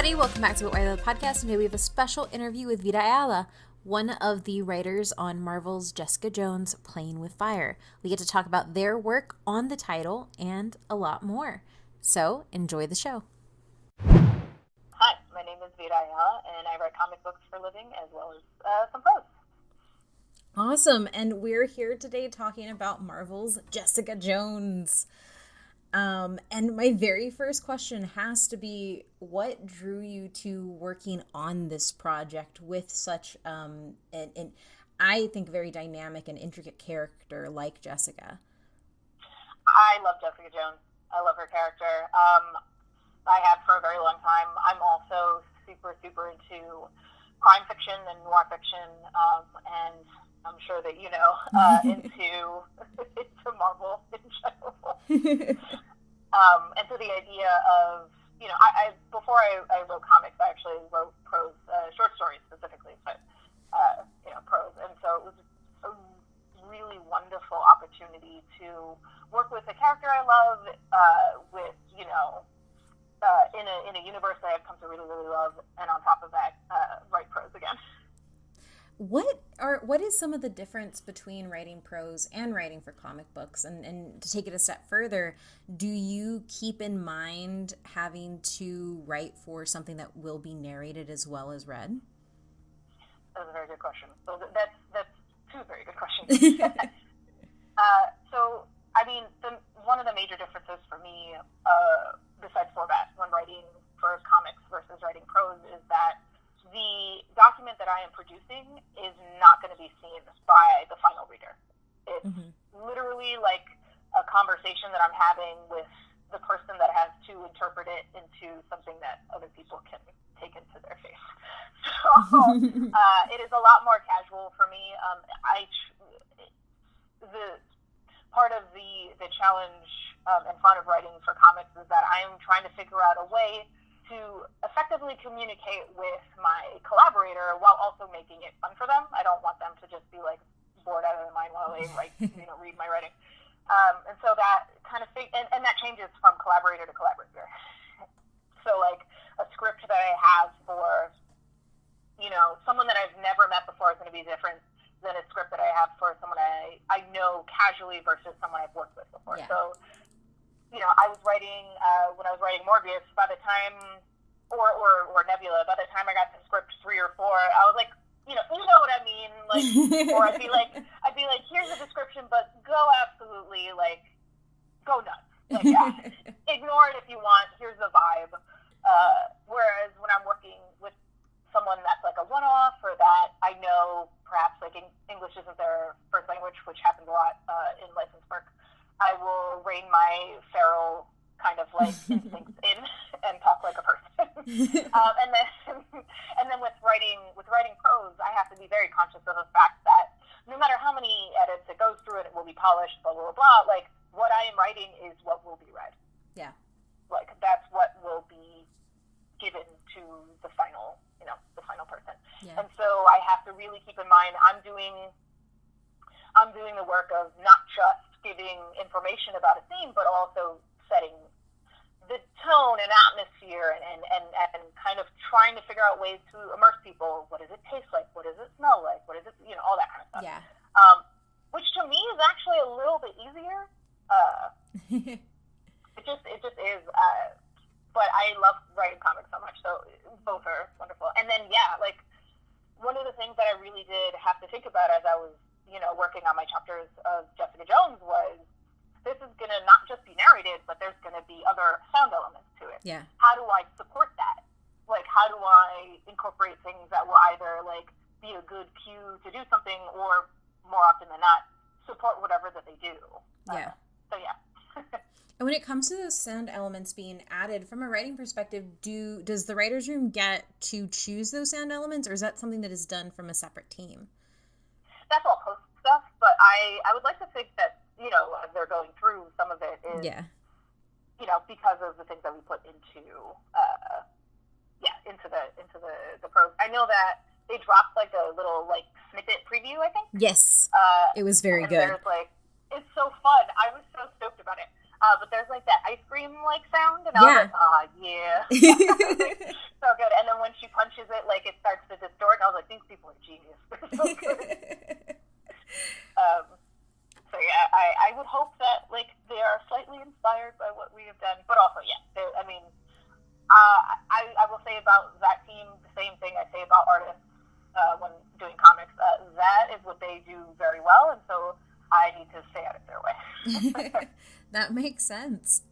everybody. Welcome back to the Ayala podcast. Today we have a special interview with Vita Ayala, one of the writers on Marvel's Jessica Jones Playing with Fire. We get to talk about their work on the title and a lot more. So enjoy the show. Hi, my name is Vita Ayala, and I write comic books for a living as well as some prose. Awesome. And we're here today talking about Marvel's Jessica Jones. And my very first question has to be, what drew you to working on this project with such an I think very dynamic and intricate character like Jessica? I love Jessica Jones. I love her character. I have for a very long time. I'm also super into crime fiction and noir fiction, and I'm sure that you know, into Marvel in general. And so the idea of, I before I wrote comics, I actually wrote prose, short stories specifically, but, prose. And so it was a really wonderful opportunity to work with a character I love, in a universe that I've come to really love, and on top of that, write prose again. What is some of the difference between writing prose and writing for comic books? And to take it a step further, do you keep in mind having to write for something that will be narrated as well as read? That's a very good question. So that's two very good questions. So, I mean, one of the major differences for me, besides format, when writing for comics versus writing prose, is that the document that I am producing is not going to be seen by the final reader. It's literally like a conversation that I'm having with the person that has to interpret it into something that other people can take into their face. So it is a lot more casual for me. The part of the challenge in front of writing for comics is that I am trying to figure out a way to effectively communicate with my collaborator while also making it fun for them. I don't want them to just be like bored out of their mind while they read my writing. And so that kind of thing, and that changes from collaborator to collaborator. So like a script that I have for, someone that I've never met before is going to be different than a script that I have for someone I know casually versus someone I've worked with before. Yeah. So, I was writing, when I was writing Morbius, by the time, or Nebula, by the time I got to script 3 or 4, I was like, you know what I mean? Like, or I'd be like, here's a description, but go absolutely, like, go nuts. Like, yeah, ignore it if you want, here's the vibe. Whereas when I'm working with someone that's like a one-off, or that I know perhaps like English isn't their first language, which happens a lot in licensed work, I will rein my feral kind of like instincts in and talk like a person. And then with writing prose, I have to be very conscious of the fact that no matter how many edits it goes through, and it will be polished, blah blah blah. Like what I am writing is what will be read. Yeah. Like that's what will be given to the final, person. Yeah. And so I have to really keep in mind I'm doing the work of not just giving information about a theme, but also setting the tone and atmosphere and kind of trying to figure out ways to immerse people. What does it taste like? What does it smell like? What is it, all that kind of stuff. Yeah. Which to me is actually a little bit easier. It just is. But I love writing comics so much, so both are wonderful. And then, like, one of the things that I really did have to think about as I was, working on my chapters of Jessica Jones was, this is going to not just be narrated, but there's going to be other sound elements to it. Yeah. How do I support that? Like, how do I incorporate things that will either, like, be a good cue to do something, or more often than not, support whatever that they do? Yeah. So, yeah. And when it comes to those sound elements being added, from a writing perspective, does the writer's room get to choose those sound elements, or is that something that is done from a separate team? That's all post stuff, but I would like to think that, as they're going through, some of it is, because of the things that we put into the prose. I know that they dropped like a little like snippet preview, I think. Yes, it was very good. There's like, it's so fun. I was so stoked about it. But there's like that ice cream like sound, and I was like, yeah. So good. And then when she punches it, like it starts to distort, and I was like, these people are genius. They're so good. So yeah, I would hope that like they are slightly inspired by what we have done, but also I mean, I will say about that team the same thing I say about artists when doing comics. That is what they do very well, and so I need to stay out of their way. That makes sense.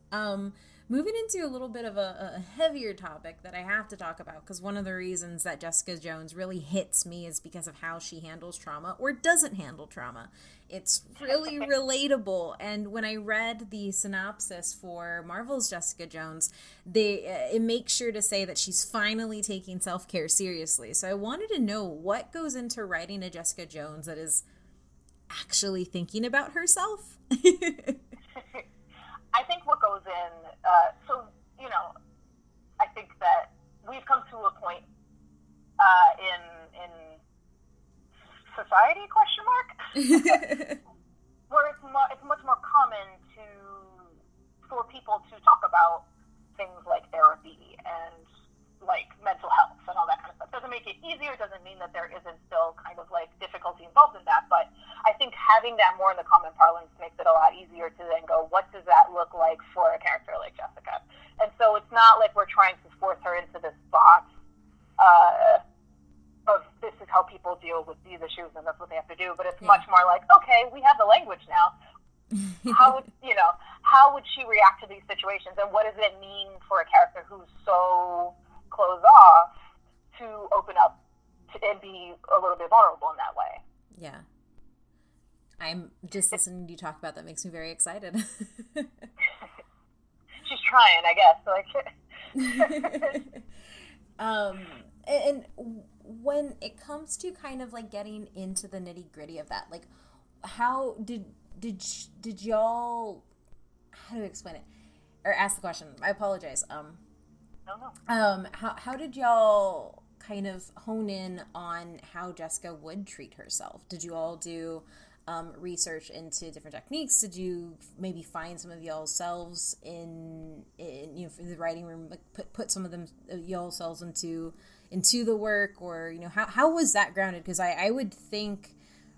Moving into a little bit of a heavier topic that I have to talk about, because one of the reasons that Jessica Jones really hits me is because of how she handles trauma or doesn't handle trauma. It's really relatable. And when I read the synopsis for Marvel's Jessica Jones, it makes sure to say that she's finally taking self-care seriously. So I wanted to know what goes into writing a Jessica Jones that is actually thinking about herself. I think what goes in, I think that we've come to a point in society, question mark, where it's much more common for people to talk about things like therapy and like mental health and all that kind of stuff. Doesn't make it easier, doesn't mean that there isn't still kind of like difficulty involved in that, but I think having that more in the common parlance makes it a lot easier to then go, what does that look like for a character like Jessica? And so it's not like we're trying to force her into this box of this is how people deal with these issues and that's what they have to do, but it's much more like, okay, we have the language now. How would she react to these situations, and what does it mean for a character who's so closed off to open up and be a little bit vulnerable in that way? Yeah. I'm just listening to you talk about that makes me very excited. She's trying, I guess. And when it comes to kind of like getting into the nitty gritty of that, like how did y'all, how do I explain it or ask the question? I apologize. No. How did y'all kind of hone in on how Jessica would treat herself? Did you all do research into different techniques? Did you maybe find some of y'all selves in the writing room, like put some of them y'all selves into the work, or how was that grounded? Because I would think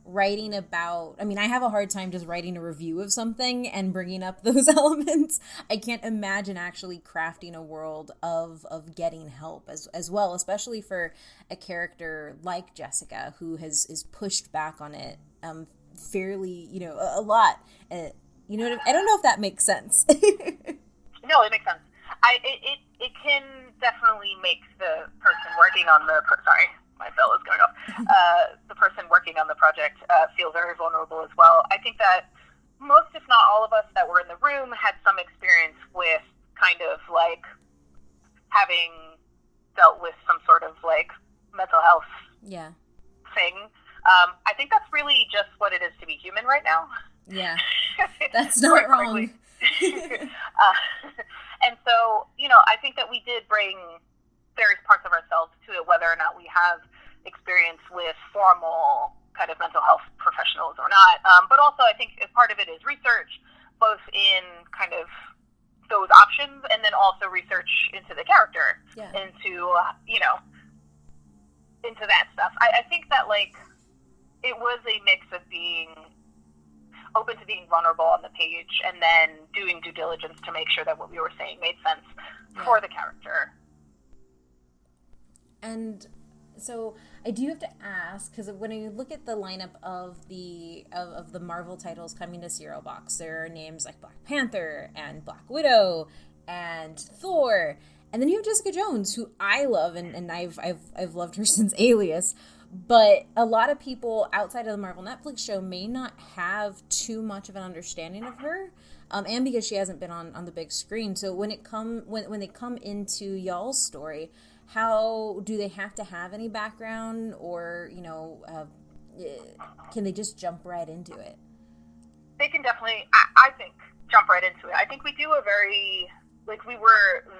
writing about, I mean, I have a hard time just writing a review of something and bringing up those elements. I can't imagine actually crafting a world of getting help as well, especially for a character like Jessica, who is pushed back on it fairly, a lot. I don't know if that makes sense. No, it makes sense. It can definitely make the person working on sorry, my bell is going off. The person working on the project feel very vulnerable as well. I think that most, if not all of us that were in the room had some experience with kind of like having dealt with some sort of like mental health thing. I think that's really just what it is to be human right now. Yeah, that's not wrong. And so, I think that we did bring various parts of ourselves to it, whether or not we have experience with formal kind of mental health professionals or not. But also, I think part of it is research, both in kind of those options and then also research into the character, into that stuff. I think that, like, it was a mix of being open to being vulnerable on the page and then doing due diligence to make sure that what we were saying made sense for the character. And so I do have to ask, because when you look at the lineup of the Marvel titles coming to Serial Box, there are names like Black Panther and Black Widow and Thor, and then you have Jessica Jones, who I love, and I've loved her since Alias. But a lot of people outside of the Marvel Netflix show may not have too much of an understanding of her, and because she hasn't been on the big screen. So when they come into y'all's story, how do they have to have any background, or can they just jump right into it? They can definitely, I think, jump right into it. I think we were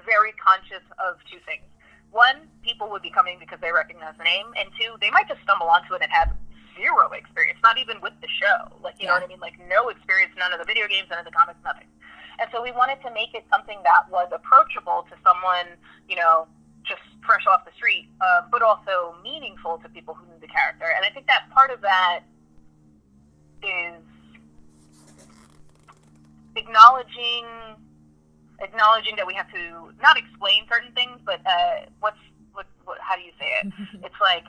very conscious of two things. One, people would be coming because they recognize the name, and two, they might just stumble onto it and have zero experience, not even with the show. Like, you know what I mean? Like, no experience, none of the video games, none of the comics, nothing. And so we wanted to make it something that was approachable to someone, just fresh off the street, but also meaningful to people who knew the character. And I think that part of that is acknowledging that we have to not explain certain things, but how do you say it? It's like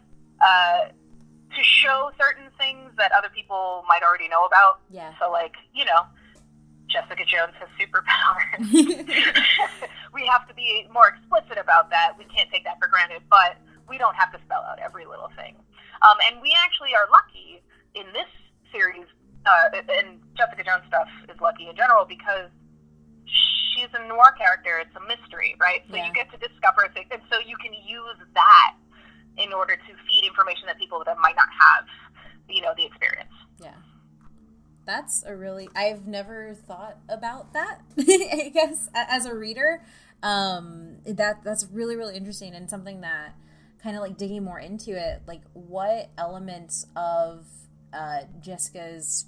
to show certain things that other people might already know about. Yeah. So Jessica Jones has superpowers. We have to be more explicit about that. We can't take that for granted, but we don't have to spell out every little thing. And we actually are lucky in this series, and Jessica Jones stuff is lucky in general because she's a noir character. It's a mystery, right? So you get to discover things, and so you can use that in order to feed information that people that might not have, the experience. Yeah. That's I've never thought about that, I guess, as a reader. That's really, really interesting, and something that kind of like digging more into it, like what elements of Jessica's,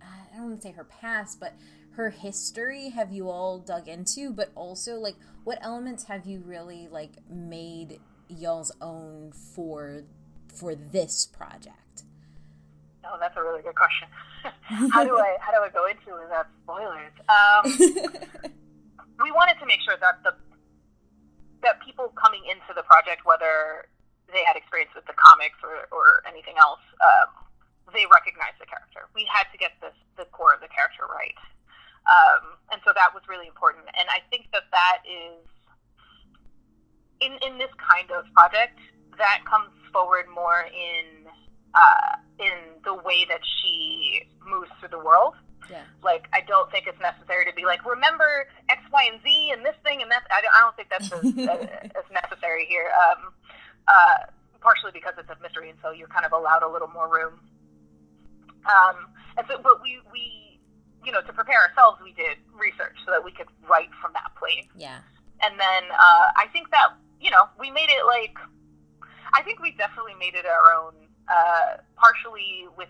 I don't want to say her past, but her history have you all dug into, but also like what elements have you really like made y'all's own for this project? Oh, that's a really good question. How do I go into it without spoilers? We wanted to make sure that that people coming into the project, whether they had experience with the comics or anything else, they recognize the character. We had to get the core of the character right. And so that was really important. And I think that is, in this kind of project, that comes forward more in the way that she moves through the world. Yeah. Like, I don't think it's necessary to be like, remember X, Y, and Z and this thing and that. I don't think that's as necessary here. Partially because it's a mystery, and so you're kind of allowed a little more room. And so, but we to prepare ourselves, we did research so that we could write from that place. Yeah. And then I think that, we made it like, I think we definitely made it our own, partially with,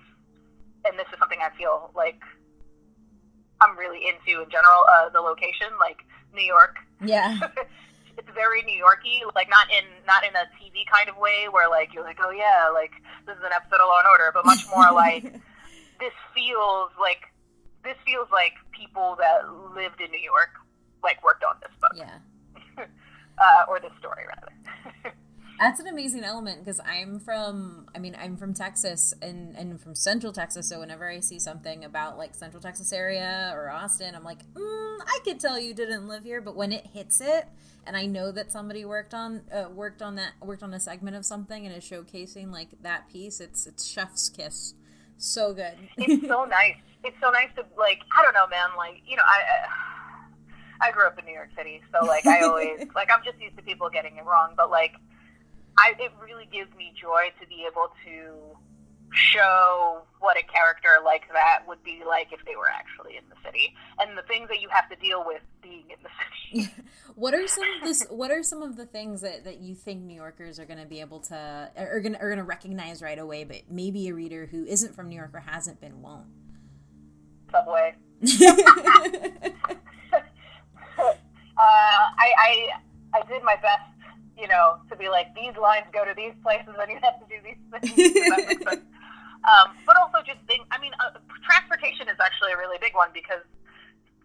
and this is something I feel like I'm really into in general, the location, like New York. Yeah. It's very New Yorky, like not in a TV kind of way where like you're like, oh yeah, like this is an episode of Law and Order, but much more like this feels like people that lived in New York like worked on this book. Yeah. Or this story rather. That's an amazing element because I'm from Texas and from Central Texas. So whenever I see something about like Central Texas area or Austin, I'm like, I could tell you didn't live here. But when it hits it, and I know that somebody worked on a segment of something and is showcasing like that piece, it's chef's kiss. So good. It's so nice. It's so nice to like, I don't know, man. Like, I grew up in New York City, so like I always like I'm just used to people getting it wrong, but like. It really gives me joy to be able to show what a character like that would be like if they were actually in the city, and the things that you have to deal with being in the city. What are some of the things that you think New Yorkers are going to be able to are going to recognize right away, but maybe a reader who isn't from New York or hasn't been won't? Subway. I did my best. To be like, these lines go to these places and you have to do these things. But also just transportation is actually a really big one because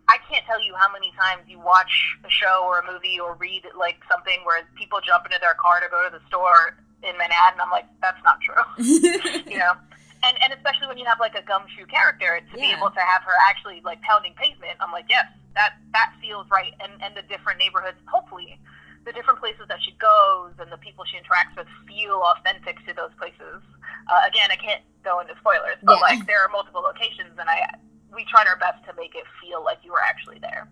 I can't tell you how many times you watch a show or a movie or read like something where people jump into their car to go to the store in Manhattan. I'm like, that's not true. And especially when you have like a gumshoe character, to be able to have her actually like pounding pavement, I'm like, yes, that feels right. And the different neighborhoods, hopefully, the different places that she goes and the people she interacts with feel authentic to those places. Again, I can't go into spoilers, but like there are multiple locations, and we tried our best to make it feel like you were actually there.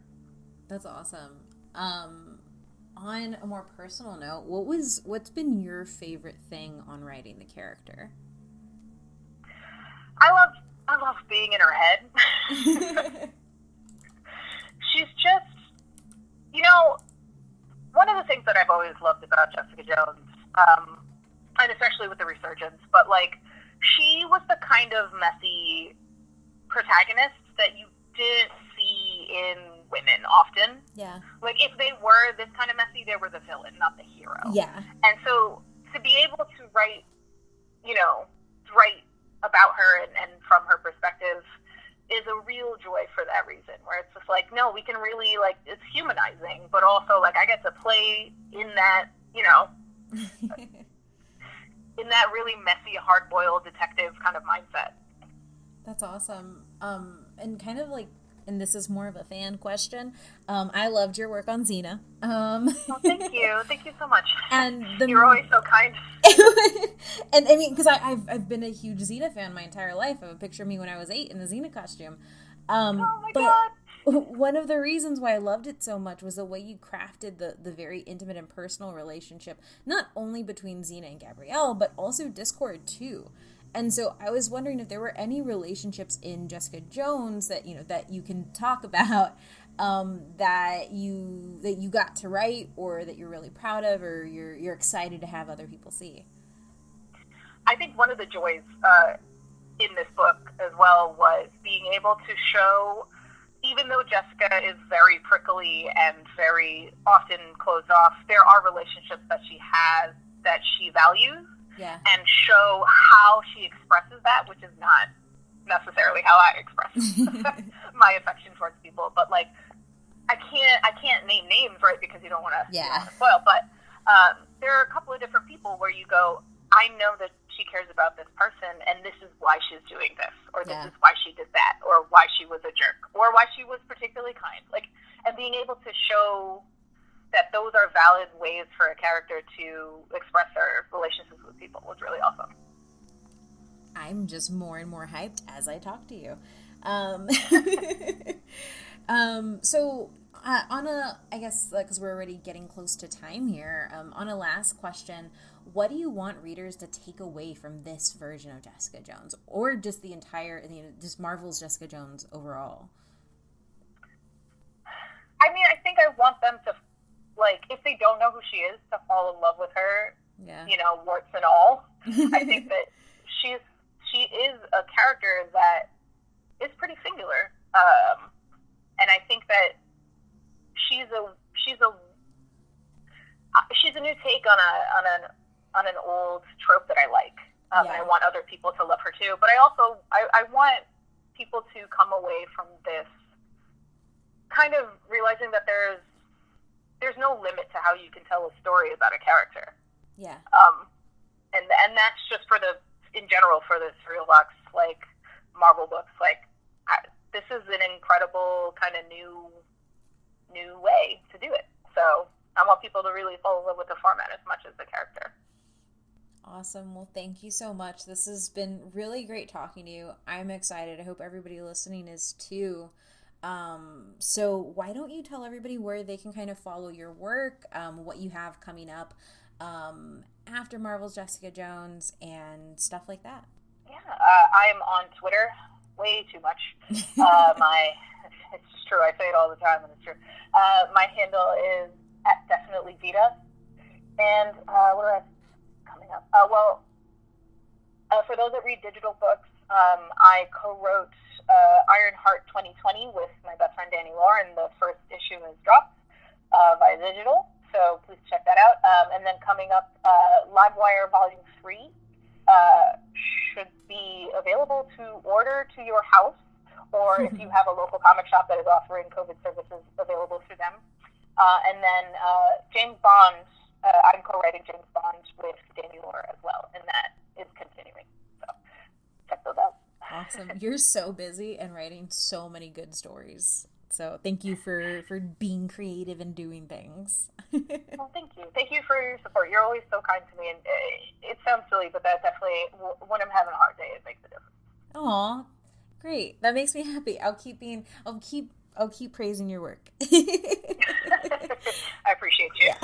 That's awesome. On a more personal note, what's been your favorite thing on writing the character? I love being in her head. She's just, one of the things that I've always loved about Jessica Jones, and especially with the resurgence, but like she was the kind of messy protagonist that you didn't see in women often. Yeah. Like, if they were this kind of messy, they were the villain, not the hero. Yeah. And so to be able to write, write about her and from her perspective is a real joy for that reason, where it's just like, no, we can really, like, it's humanizing, but also, like, I get to play in that, in that really messy, hard-boiled detective kind of mindset. That's awesome. And kind of like, and this is more of a fan question. I loved your work on Xena. Thank you. Thank you so much. And you're always so kind. And I mean, because I've been a huge Xena fan my entire life. I have a picture of me when I was 8 in the Xena costume. Oh my God. One of the reasons why I loved it so much was the way you crafted the very intimate and personal relationship, not only between Xena and Gabrielle, but also Discord too. And so I was wondering if there were any relationships in Jessica Jones that you can talk about, that you got to write, or that you're really proud of, or you're excited to have other people see. I think one of the joys in this book as well was being able to show, even though Jessica is very prickly and very often closed off, there are relationships that she has that she values. Yeah. And show how she expresses that, which is not necessarily how I express my affection towards people. But, like, I can't name names, right, because you don't want to spoil. But there are a couple of different people where you go, I know that she cares about this person, and this is why she's doing this, or this is why she did that, or why she was a jerk, or why she was particularly kind. Like, and being able to show that those are valid ways for a character to express their relationships with people was really awesome. I'm just more and more hyped as I talk to you. So I guess, because we're already getting close to time here, on a last question, what do you want readers to take away from this version of Jessica Jones, or just the entire, just Marvel's Jessica Jones overall? I mean, I think I want them to, like, if they don't know who she is, to fall in love with her, warts and all. I think that she is a character that is pretty singular, and I think that she's a new take on an old trope that I like. And I want other people to love her too, but I want people to come away from this kind of realizing that there's no limit to how you can tell a story about a character. Yeah. And that's just in general for the serial box, like, Marvel books. Like, this is an incredible kind of new way to do it. So I want people to really fall in love with the format as much as the character. Awesome. Well, thank you so much. This has been really great talking to you. I'm excited. I hope everybody listening is too. So why don't you tell everybody where they can kind of follow your work, what you have coming up after Marvel's Jessica Jones and stuff like that? Yeah, I'm on Twitter way too much. It's true, I say it all the time, and it's true. My handle is @definitely Vita. And what do I have coming up? For those that read digital books, I co-wrote Ironheart 2020 with my best friend Danny Lauren. The first issue is dropped by digital, so please check that out. And then coming up, Livewire Volume 3 should be available to order to your house, or if you have a local comic shop that is offering COVID services, available through them. And then James Bond, I'm co-writing James Bond with Danny Lauren as well, and that is continuing. So check those out. Awesome. You're so busy and writing so many good stories. So thank you for being creative and doing things. Well, thank you. Thank you for your support. You're always so kind to me. And it sounds silly, but that definitely, when I'm having a hard day, it makes a difference. Aw, great. That makes me happy. I'll keep praising your work. I appreciate you. Yeah.